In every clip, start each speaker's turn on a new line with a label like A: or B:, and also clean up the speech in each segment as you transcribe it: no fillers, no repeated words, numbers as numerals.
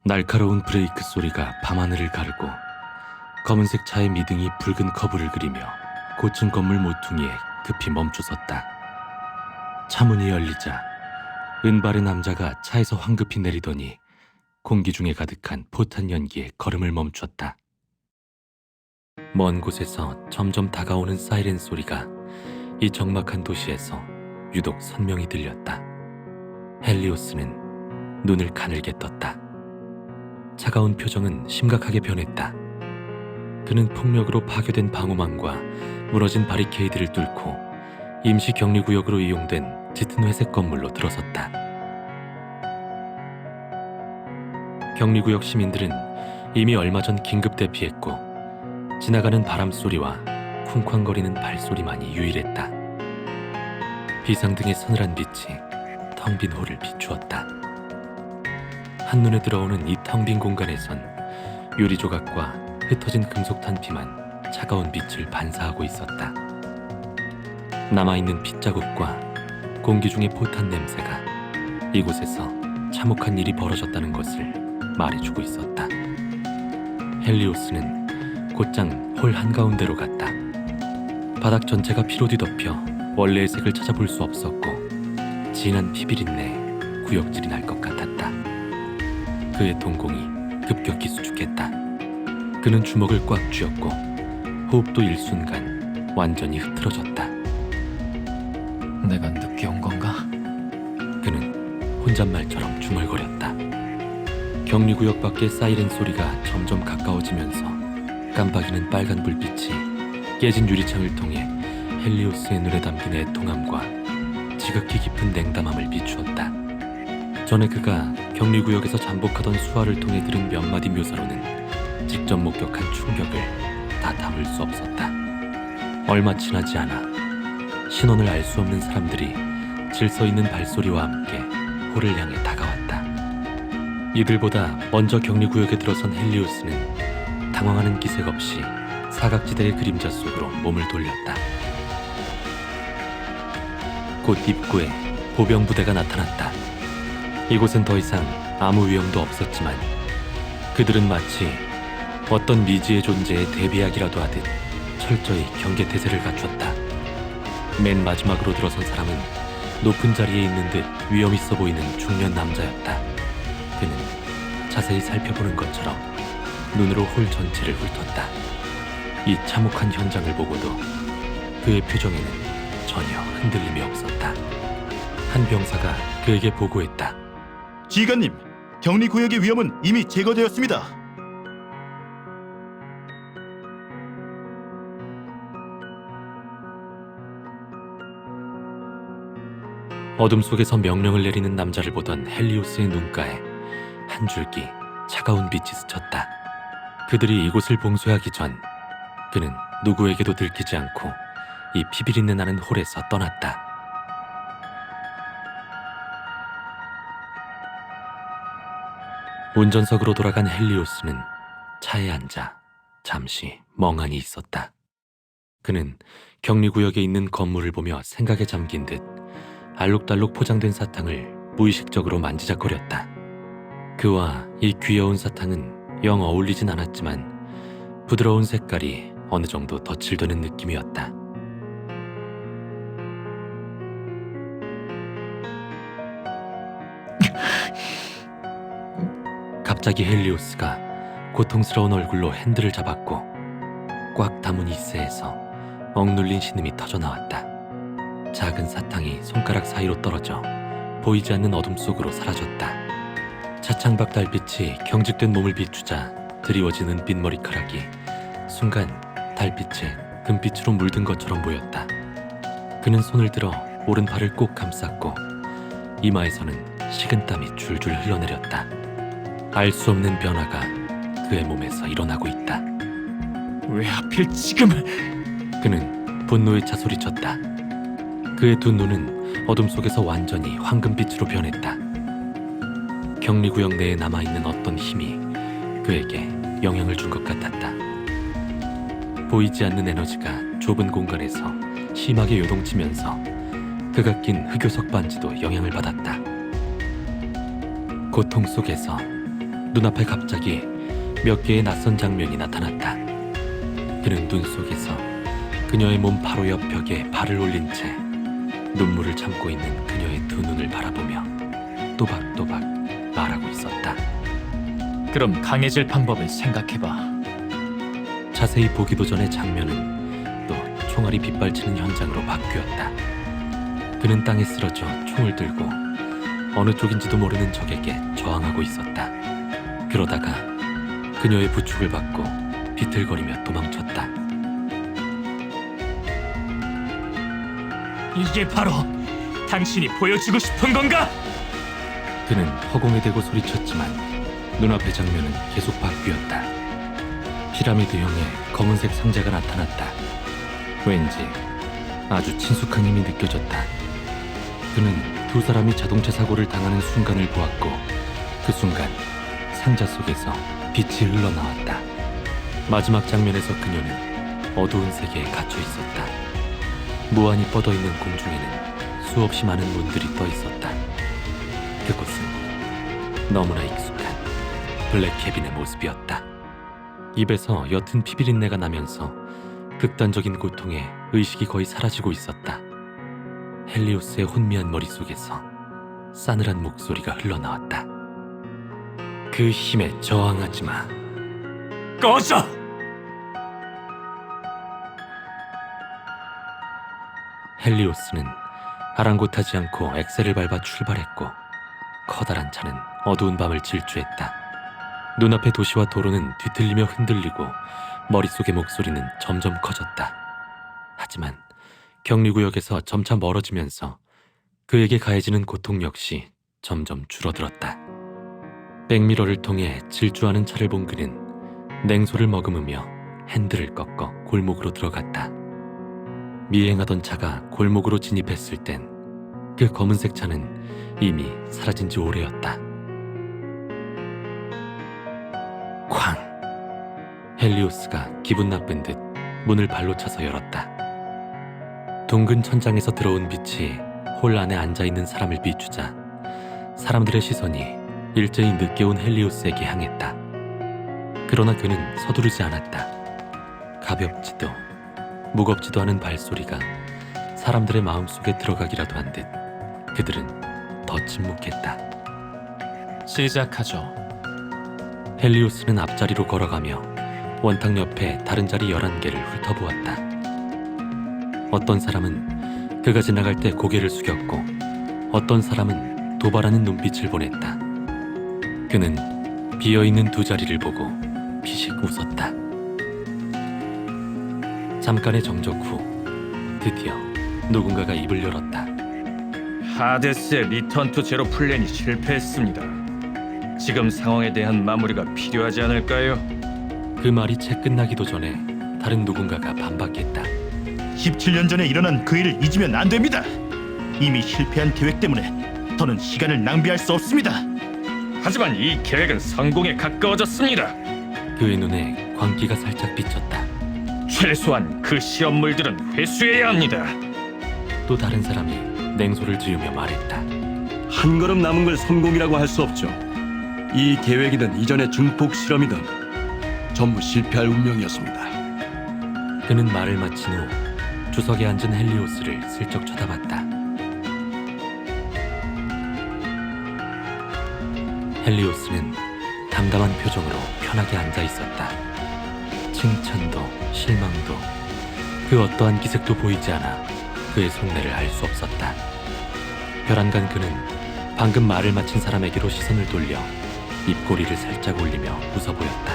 A: 날카로운 브레이크 소리가 밤하늘을 가르고 검은색 차의 미등이 붉은 커브를 그리며 고층 건물 모퉁이에 급히 멈추섰다. 차문이 열리자 은발의 남자가 차에서 황급히 내리더니 공기 중에 가득한 포탄 연기에 걸음을 멈췄다. 먼 곳에서 점점 다가오는 사이렌 소리가 이 적막한 도시에서 유독 선명히 들렸다. 헬리오스는 눈을 가늘게 떴다. 차가운 표정은 심각하게 변했다. 그는 폭력으로 파괴된 방어망과 무너진 바리케이드를 뚫고 임시 격리구역으로 이용된 짙은 회색 건물로 들어섰다. 격리구역 시민들은 이미 얼마 전 긴급 대피했고 지나가는 바람 소리와 쿵쾅거리는 발소리만이 유일했다. 비상등의 서늘한 빛이 텅 빈 홀을 비추었다. 한눈에 들어오는 이 텅 빈 공간에선 유리 조각과 흩어진 금속 탄피만 차가운 빛을 반사하고 있었다. 남아있는 핏자국과 공기 중의 포탄 냄새가 이곳에서 참혹한 일이 벌어졌다는 것을 말해주고 있었다. 헬리오스는 곧장 홀 한가운데로 갔다. 바닥 전체가 피로 뒤덮여 원래의 색을 찾아볼 수 없었고 진한 피비린내 구역질이 날 것 같았다. 그의 동공이 급격히 수축했다. 그는 주먹을 꽉 쥐었고 호흡도 일순간 완전히 흐트러졌다.
B: 내가 늦게 온 건가?
A: 그는 혼잣말처럼 중얼거렸다. 격리구역 밖의 사이렌 소리가 점점 가까워지면서 깜빡이는 빨간 불빛이 깨진 유리창을 통해 헬리오스의 눈에 담긴 애통함과 지극히 깊은 냉담함을 비추었다. 전에 그가 격리구역에서 잠복하던 수하를 통해 들은 몇 마디 묘사로는 직접 목격한 충격을 다 담을 수 없었다. 얼마 지나지 않아 신원을 알 수 없는 사람들이 질서 있는 발소리와 함께 홀을 향해 다가왔다. 이들보다 먼저 격리구역에 들어선 헬리오스는 당황하는 기색 없이 사각지대의 그림자 속으로 몸을 돌렸다. 곧 입구에 보병 부대가 나타났다. 이곳은 더 이상 아무 위험도 없었지만 그들은 마치 어떤 미지의 존재에 대비하기라도 하듯 철저히 경계태세를 갖췄다. 맨 마지막으로 들어선 사람은 높은 자리에 있는 듯 위험 있어 보이는 중년 남자였다. 그는 자세히 살펴보는 것처럼 눈으로 홀 전체를 훑었다. 이 참혹한 현장을 보고도 그의 표정에는 전혀 흔들림이 없었다. 한 병사가 그에게 보고했다.
C: 지휘관님, 격리구역의 위험은 이미 제거되었습니다.
A: 어둠 속에서 명령을 내리는 남자를 보던 헬리오스의 눈가에 한 줄기 차가운 빛이 스쳤다. 그들이 이곳을 봉쇄하기 전 그는 누구에게도 들키지 않고 이 피비린내 나는 홀에서 떠났다. 운전석으로 돌아간 헬리오스는 차에 앉아 잠시 멍하니 있었다. 그는 격리구역에 있는 건물을 보며 생각에 잠긴 듯 알록달록 포장된 사탕을 무의식적으로 만지작거렸다. 그와 이 귀여운 사탕은 영 어울리진 않았지만 부드러운 색깔이 어느 정도 덧칠되는 느낌이었다. 갑자기 헬리오스가 고통스러운 얼굴로 핸들을 잡았고 꽉 담은 이새에서 억눌린 신음이 터져나왔다. 작은 사탕이 손가락 사이로 떨어져 보이지 않는 어둠 속으로 사라졌다. 차창밖 달빛이 경직된 몸을 비추자 드리워진 은빛 머리카락이 순간 달빛에 금빛으로 물든 것처럼 보였다. 그는 손을 들어 오른팔을 꼭 감쌌고 이마에서는 식은땀이 줄줄 흘러내렸다. 알 수 없는 변화가 그의 몸에서 일어나고 있다.
B: 왜 하필 지금?
A: 그는 분노에 차 소리쳤다. 그의 두 눈은 어둠 속에서 완전히 황금빛으로 변했다. 격리구역 내에 남아있는 어떤 힘이 그에게 영향을 준 것 같았다. 보이지 않는 에너지가 좁은 공간에서 심하게 요동치면서 그가 낀 흑요석 반지도 영향을 받았다. 고통 속에서 눈앞에 갑자기 몇 개의 낯선 장면이 나타났다. 그는 눈 속에서 그녀의 몸 바로 옆 벽에 발을 올린 채 눈물을 참고 있는 그녀의 두 눈을 바라보며 또박또박 말하고 있었다.
B: 그럼 강해질 방법을 생각해봐.
A: 자세히 보기도 전에 장면은 또 총알이 빗발치는 현장으로 바뀌었다. 그는 땅에 쓰러져 총을 들고 어느 쪽인지도 모르는 적에게 저항하고 있었다. 그러다가 그녀의 부축을 받고 비틀거리며 도망쳤다.
B: 이게 바로 당신이 보여주고 싶은 건가?
A: 그는 허공에 대고 소리쳤지만 눈앞의 장면은 계속 바뀌었다. 피라미드형의 검은색 상자가 나타났다. 왠지 아주 친숙한 힘이 느껴졌다. 그는 두 사람이 자동차 사고를 당하는 순간을 보았고 그 순간 상자 속에서 빛이 흘러나왔다. 마지막 장면에서 그녀는 어두운 세계에 갇혀 있었다. 무한히 뻗어있는 공중에는 수없이 많은 문들이 떠 있었다. 그곳은 너무나 익숙한 블랙 캐빈의 모습이었다. 입에서 옅은 피비린내가 나면서 극단적인 고통에 의식이 거의 사라지고 있었다. 헬리오스의 혼미한 머릿속에서 싸늘한 목소리가 흘러나왔다. 그 힘에 저항하지 마.
B: 꺼져!
A: 헬리오스는 아랑곳하지 않고 엑셀을 밟아 출발했고 커다란 차는 어두운 밤을 질주했다. 눈앞의 도시와 도로는 뒤틀리며 흔들리고 머릿속의 목소리는 점점 커졌다. 하지만 격리구역에서 점차 멀어지면서 그에게 가해지는 고통 역시 점점 줄어들었다. 백미러를 통해 질주하는 차를 본 그는 냉소를 머금으며 핸들을 꺾어 골목으로 들어갔다. 미행하던 차가 골목으로 진입했을 땐 그 검은색 차는 이미 사라진 지 오래였다. 쾅! 헬리오스가 기분 나쁜 듯 문을 발로 차서 열었다. 둥근 천장에서 들어온 빛이 홀 안에 앉아있는 사람을 비추자 사람들의 시선이 일제히 늦게 온 헬리오스에게 향했다. 그러나 그는 서두르지 않았다. 가볍지도 무겁지도 않은 발소리가 사람들의 마음속에 들어가기라도 한 듯 그들은 더 침묵했다.
B: 시작하죠.
A: 헬리오스는 앞자리로 걸어가며 원탁 옆에 다른 자리 11개를 훑어보았다. 어떤 사람은 그가 지나갈 때 고개를 숙였고 어떤 사람은 도발하는 눈빛을 보냈다. 그는 비어있는 두 자리를 보고 피식 웃었다. 잠깐의 정적 후 드디어 누군가가 입을 열었다.
D: 하데스의 리턴 투 제로 플랜이 실패했습니다. 지금 상황에 대한 마무리가 필요하지 않을까요?
A: 그 말이 채 끝나기도 전에 다른 누군가가 반박했다.
C: 17년 전에 일어난 그 일을 잊으면 안 됩니다. 이미 실패한 계획 때문에 더는 시간을 낭비할 수 없습니다.
D: 하지만 이 계획은 성공에 가까워졌습니다.
A: 그의 눈에 광기가 살짝 비쳤다.
D: 최소한 그 시험물들은 회수해야 합니다.
A: 또 다른 사람이 냉소를 지으며 말했다.
E: 한 걸음 남은 걸 성공이라고 할 수 없죠. 이 계획이든 이전의 증폭 실험이든 전부 실패할 운명이었습니다.
A: 그는 말을 마친 후 주석에 앉은 헬리오스를 슬쩍 쳐다봤다. 헬리오스는 담담한 표정으로 편하게 앉아 있었다. 칭찬도 실망도 그 어떠한 기색도 보이지 않아 그의 속내를 알 수 없었다. 벼랑간 그는 방금 말을 마친 사람에게로 시선을 돌려 입꼬리를 살짝 올리며 웃어 보였다.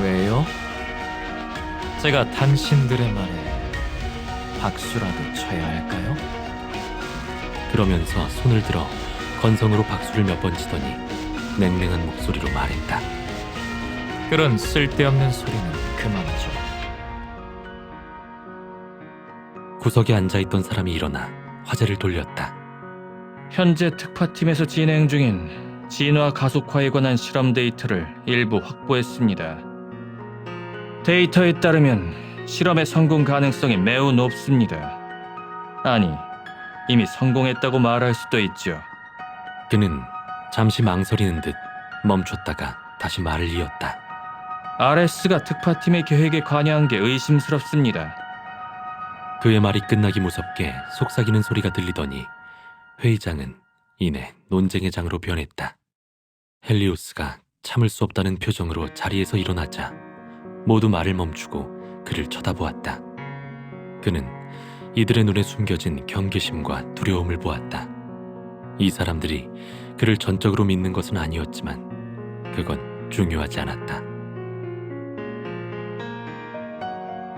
B: 왜요? 제가 당신들의 말에 박수라도 쳐야 할까요?
A: 그러면서 손을 들어 건성으로 박수를 몇 번 치더니 냉랭한 목소리로 말했다.
B: 그런 쓸데없는 소리는 그만하죠.
A: 구석에 앉아있던 사람이 일어나 화제를 돌렸다.
D: 현재 특파팀에서 진행 중인 진화 가속화에 관한 실험 데이터를 일부 확보했습니다. 데이터에 따르면 실험의 성공 가능성이 매우 높습니다. 아니, 이미 성공했다고 말할 수도 있죠.
A: 그는 잠시 망설이는 듯 멈췄다가 다시 말을 이었다.
D: RS가 특파팀의 계획에 관여한 게 의심스럽습니다.
A: 그의 말이 끝나기 무섭게 속삭이는 소리가 들리더니 회의장은 이내 논쟁의 장으로 변했다. 헬리오스가 참을 수 없다는 표정으로 자리에서 일어나자 모두 말을 멈추고 그를 쳐다보았다. 그는 이들의 눈에 숨겨진 경계심과 두려움을 보았다. 이 사람들이 그를 전적으로 믿는 것은 아니었지만 그건 중요하지 않았다.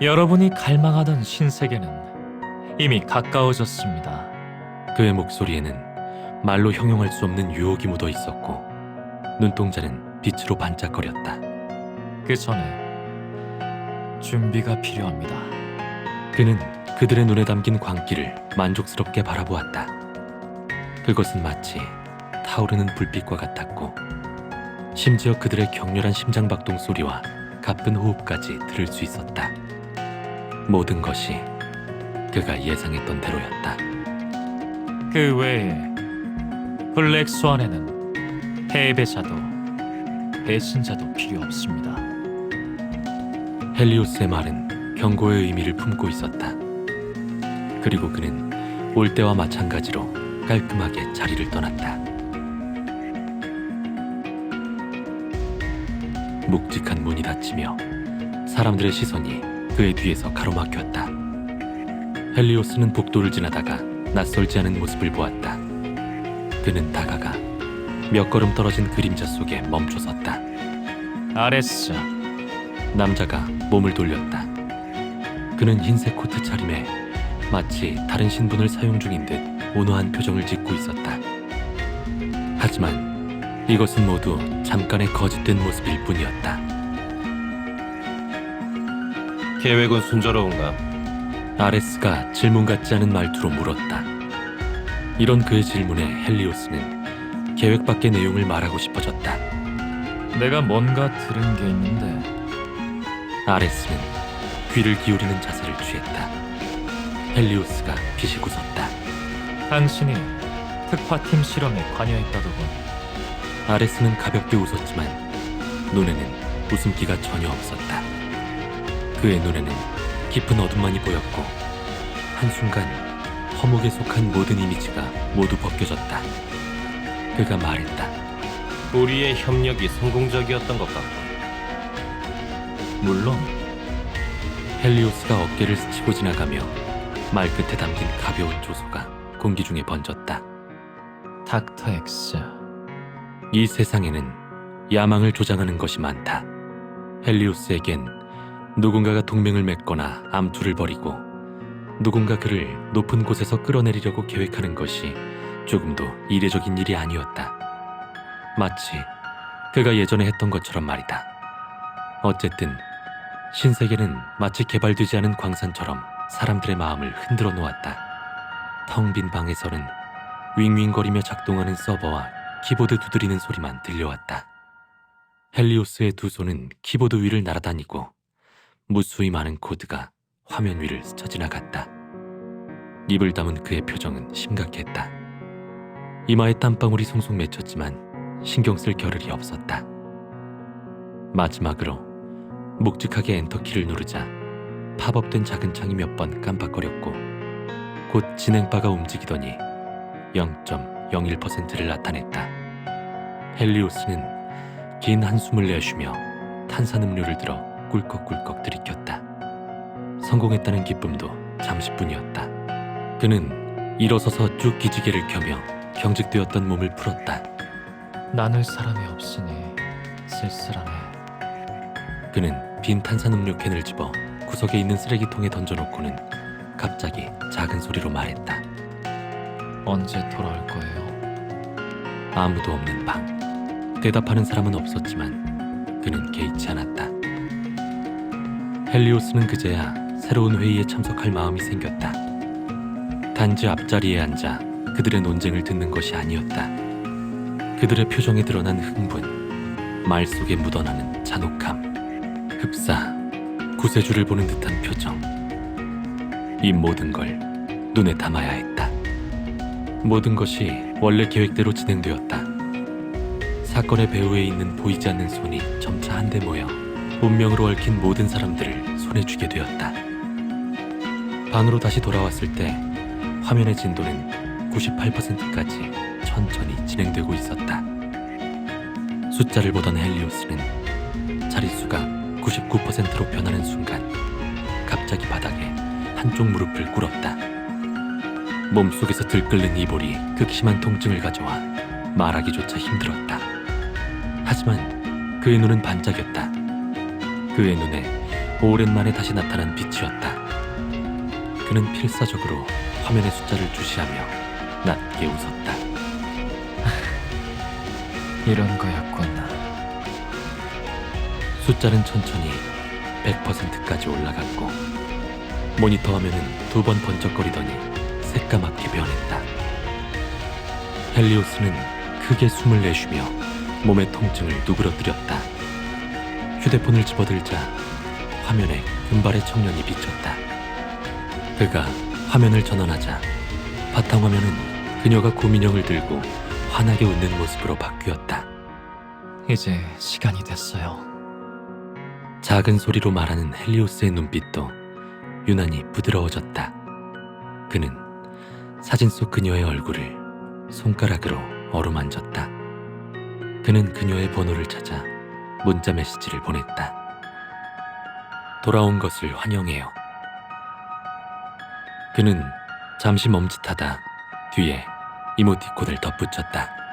B: 여러분이 갈망하던 신세계는 이미 가까워졌습니다.
A: 그의 목소리에는 말로 형용할 수 없는 유혹이 묻어 있었고 눈동자는 빛으로 반짝거렸다.
B: 그 전에 준비가 필요합니다.
A: 그는 그들의 눈에 담긴 광기를 만족스럽게 바라보았다. 그것은 마치 타오르는 불빛과 같았고 심지어 그들의 격렬한 심장박동 소리와 가쁜 호흡까지 들을 수 있었다. 모든 것이 그가 예상했던 대로였다.
B: 그 외에 블랙 스완에는 패배자도 배신자도 필요 없습니다.
A: 헬리오스의 말은 경고의 의미를 품고 있었다. 그리고 그는 올 때와 마찬가지로 깔끔하게 자리를 떠났다. 묵직한 문이 닫히며 사람들의 시선이 그의 뒤에서 가로막혔다. 헬리오스는 복도를 지나다가 낯설지 않은 모습을 보았다. 그는 다가가 몇 걸음 떨어진 그림자 속에 멈춰섰다.
B: RS,
A: 남자가 몸을 돌렸다. 그는 흰색 코트 차림에 마치 다른 신분을 사용 중인 듯 온화한 표정을 짓고 있었다. 하지만 이것은 모두 잠깐의 거짓된 모습일 뿐이었다.
F: 계획은 순조로운가?
A: 아레스가 질문 같지 않은 말투로 물었다. 이런 그의 질문에 헬리오스는 계획 밖의 내용을 말하고 싶어졌다.
B: 내가 뭔가 들은 게 있는데
A: 아레스는 귀를 기울이는 자세를 취했다. 헬리오스가 비식 웃었다.
B: 당신이 특파팀 실험에 관여했다더군.
A: 아레스는 가볍게 웃었지만 눈에는 웃음기가 전혀 없었다. 그의 눈에는 깊은 어둠만이 보였고 한순간 허목에 속한 모든 이미지가 모두 벗겨졌다. 그가 말했다.
F: 우리의 협력이 성공적이었던 것 같고.
B: 물론
A: 헬리오스가 어깨를 스치고 지나가며 말끝에 담긴 가벼운 조소가 공기 중에 번졌다.
B: 닥터 X,
A: 이 세상에는 야망을 조장하는 것이 많다. 헬리오스에겐 누군가가 동맹을 맺거나 암투를 벌이고 누군가 그를 높은 곳에서 끌어내리려고 계획하는 것이 조금도 이례적인 일이 아니었다. 마치 그가 예전에 했던 것처럼 말이다. 어쨌든 신세계는 마치 개발되지 않은 광산처럼 사람들의 마음을 흔들어 놓았다. 텅 빈 방에서는 윙윙거리며 작동하는 서버와 키보드 두드리는 소리만 들려왔다. 헬리오스의 두 손은 키보드 위를 날아다니고 무수히 많은 코드가 화면 위를 스쳐 지나갔다. 입을 다문 그의 표정은 심각했다. 이마에 땀방울이 송송 맺혔지만 신경 쓸 겨를이 없었다. 마지막으로 묵직하게 엔터키를 누르자 팝업된 작은 창이 몇 번 깜빡거렸고 곧 진행바가 움직이더니 0.01%를 나타냈다. 헬리오스는 긴 한숨을 내쉬며 탄산음료를 들어 꿀꺽꿀꺽 들이켰다. 성공했다는 기쁨도 잠시뿐이었다. 그는 일어서서 쭉 기지개를 켜며 경직되었던 몸을 풀었다.
B: 나눌 사람이 없으니 쓸쓸하네.
A: 그는 빈 탄산음료 캔을 집어 구석에 있는 쓰레기통에 던져놓고는 갑자기 작은 소리로 말했다.
B: 언제 돌아올 거예요?
A: 아무도 없는 방. 대답하는 사람은 없었지만 그는 개의치 않았다. 헬리오스는 그제야 새로운 회의에 참석할 마음이 생겼다. 단지 앞자리에 앉아 그들의 논쟁을 듣는 것이 아니었다. 그들의 표정에 드러난 흥분, 말 속에 묻어나는 잔혹함, 흡사, 구세주를 보는 듯한 표정. 이 모든 걸 눈에 담아야 했다. 모든 것이 원래 계획대로 진행되었다. 사건의 배후에 있는 보이지 않는 손이 점차 한데 모여 운명으로 얽힌 모든 사람들을 손에 쥐게 되었다. 반으로 다시 돌아왔을 때 화면의 진도는 98%까지 천천히 진행되고 있었다. 숫자를 보던 헬리오스는 자릿수가 99%로 변하는 순간 갑자기 바닥에 한쪽 무릎을 꿇었다. 몸속에서 들끓는 이볼이 극심한 통증을 가져와 말하기조차 힘들었다. 하지만 그의 눈은 반짝였다. 그의 눈에 오랜만에 다시 나타난 빛이었다. 그는 필사적으로 화면의 숫자를 주시하며 낮게 웃었다.
B: 이런 거였군.
A: 숫자는 천천히 100%까지 올라갔고 모니터 화면은 2번 번쩍거리더니 새까맣게 변했다. 헬리오스는 크게 숨을 내쉬며 몸의 통증을 누그러뜨렸다. 휴대폰을 집어들자 화면에 금발의 청년이 비쳤다. 그가 화면을 전환하자 바탕화면은 그녀가 고민형을 들고 환하게 웃는 모습으로 바뀌었다.
B: 이제 시간이 됐어요.
A: 작은 소리로 말하는 헬리오스의 눈빛도 유난히 부드러워졌다. 그는 사진 속 그녀의 얼굴을 손가락으로 어루만졌다. 그는 그녀의 번호를 찾아 문자 메시지를 보냈다. 돌아온 것을 환영해요. 그는 잠시 멈칫하다 뒤에 이모티콘을 덧붙였다.